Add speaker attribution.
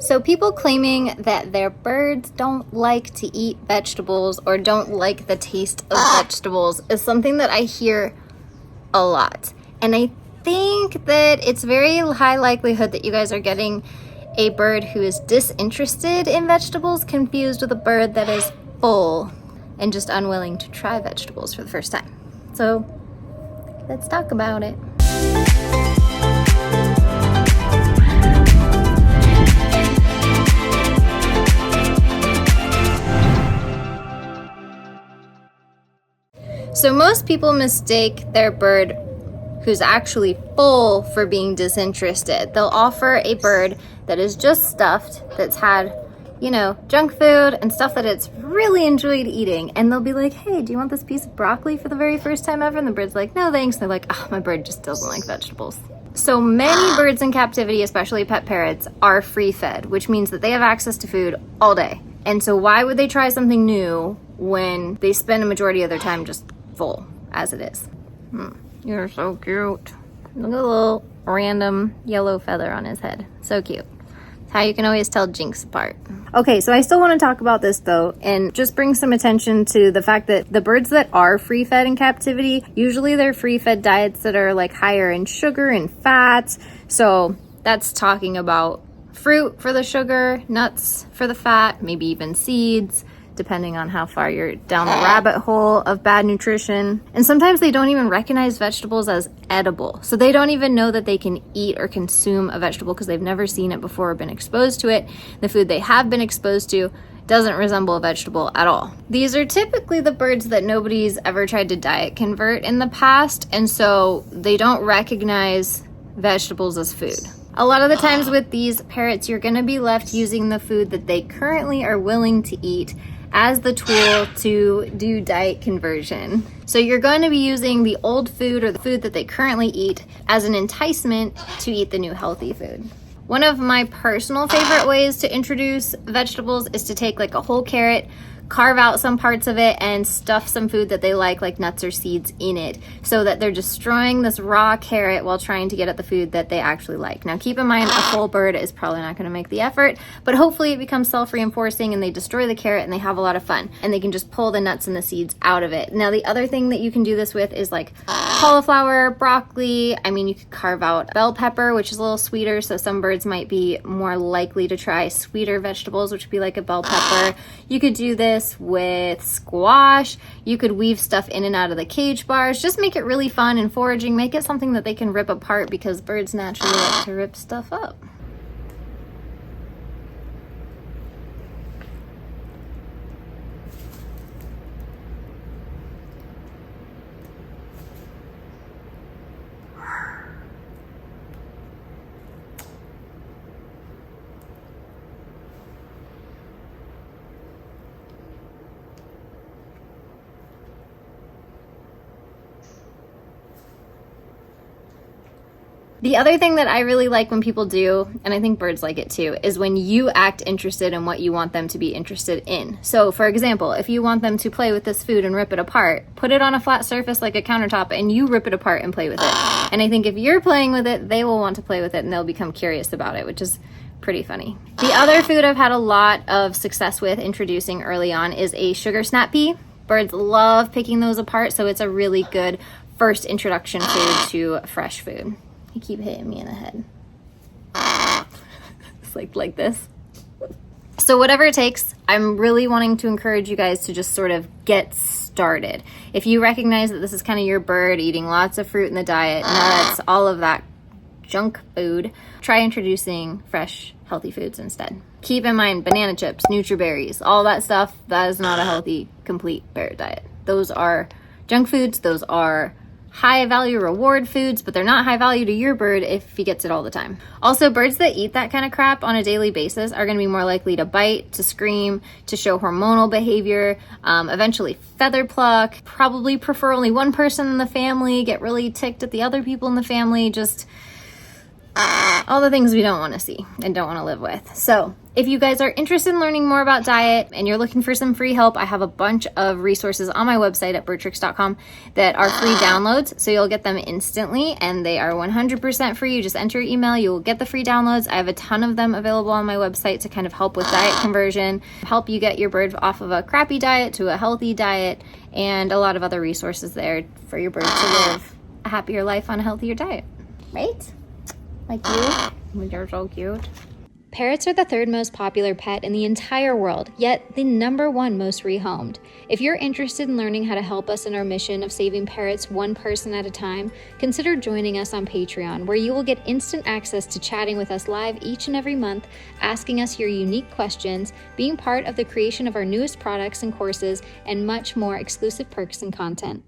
Speaker 1: So people claiming that their birds don't like to eat vegetables or don't like the taste of vegetables is something that I hear a lot. And I think that it's very high likelihood that you guys are getting a bird who is disinterested in vegetables confused with a bird that is full and just unwilling to try vegetables for the first time. So let's talk about it. So most people mistake their bird who's actually full for being disinterested. They'll offer a bird that is just stuffed, that's had, you know, junk food and stuff that it's really enjoyed eating. And they'll be like, hey, do you want this piece of broccoli for the very first time ever? And the bird's like, no, thanks. And they're like, oh, my bird just doesn't like vegetables. So many birds in captivity, especially pet parrots, are free fed, which means that they have access to food all day. And so why would they try something new when they spend a majority of their time just full as it is? You're so cute. Look at the little random yellow feather on his head. So cute. It's how you can always tell Jinx apart. Okay, so I still want to talk about this though, and just bring some attention to the fact that the birds that are free fed in captivity, usually they're free fed diets that are like higher in sugar and fats. So that's talking about fruit for the sugar, nuts for the fat, maybe even seeds, depending on how far you're down the rabbit hole of bad nutrition. And sometimes they don't even recognize vegetables as edible. So they don't even know that they can eat or consume a vegetable because they've never seen it before or been exposed to it. The food they have been exposed to doesn't resemble a vegetable at all. These are typically the birds that nobody's ever tried to diet convert in the past, and so they don't recognize vegetables as food. A lot of the times with these parrots, you're gonna be left using the food that they currently are willing to eat as the tool to do diet conversion. So you're going to be using the old food or the food that they currently eat as an enticement to eat the new healthy food. One of my personal favorite ways to introduce vegetables is to take like a whole carrot, carve out some parts of it, and stuff some food that they like nuts or seeds in it, so that they're destroying this raw carrot while trying to get at the food that they actually like. Now keep in mind, a full bird is probably not going to make the effort, but hopefully it becomes self-reinforcing and they destroy the carrot and they have a lot of fun and they can just pull the nuts and the seeds out of it. Now the other thing that you can do this with is like cauliflower, broccoli. I mean, you could carve out bell pepper, which is a little sweeter, so some birds might be more likely to try sweeter vegetables, which would be like a bell pepper. You could do this with squash. You could weave stuff in and out of the cage bars. Just make it really fun and foraging. Make it something that they can rip apart because birds naturally like to rip stuff up. The other thing that I really like when people do, and I think birds like it too, is when you act interested in what you want them to be interested in. So for example, if you want them to play with this food and rip it apart, put it on a flat surface like a countertop and you rip it apart and play with it. And I think if you're playing with it, they will want to play with it and they'll become curious about it, which is pretty funny. The other food I've had a lot of success with introducing early on is a sugar snap pea. Birds love picking those apart, so it's a really good first introduction food to fresh food. You keep hitting me in the head. It's like this. So whatever it takes, I'm really wanting to encourage you guys to just sort of get started. If you recognize that this is kind of your bird eating lots of fruit in the diet, nuts, all of that junk food, try introducing fresh, healthy foods instead. Keep in mind, banana chips, Nutriberries, all that stuff, that is not a healthy, complete parrot diet. Those are junk foods. Those are high value reward foods, but they're not high value to your bird if he gets it all the time. Also, birds that eat that kind of crap on a daily basis are going to be more likely to bite, to scream, to show hormonal behavior, eventually feather pluck, probably prefer only one person in the family, get really ticked at the other people in the family. Just all the things we don't want to see and don't want to live with. So if you guys are interested in learning more about diet and you're looking for some free help, I have a bunch of resources on my website at birdtricks.com that are free downloads. So you'll get them instantly and they are 100% free. You just enter your email, you will get the free downloads. I have a ton of them available on my website to kind of help with diet conversion, help you get your bird off of a crappy diet to a healthy diet, and a lot of other resources there for your bird to live a happier life on a healthier diet. Right? Like you? You're so cute. Parrots are the third most popular pet in the entire world, yet the #1 most rehomed. If you're interested in learning how to help us in our mission of saving parrots one person at a time, consider joining us on Patreon, where you will get instant access to chatting with us live each and every month, asking us your unique questions, being part of the creation of our newest products and courses, and much more exclusive perks and content.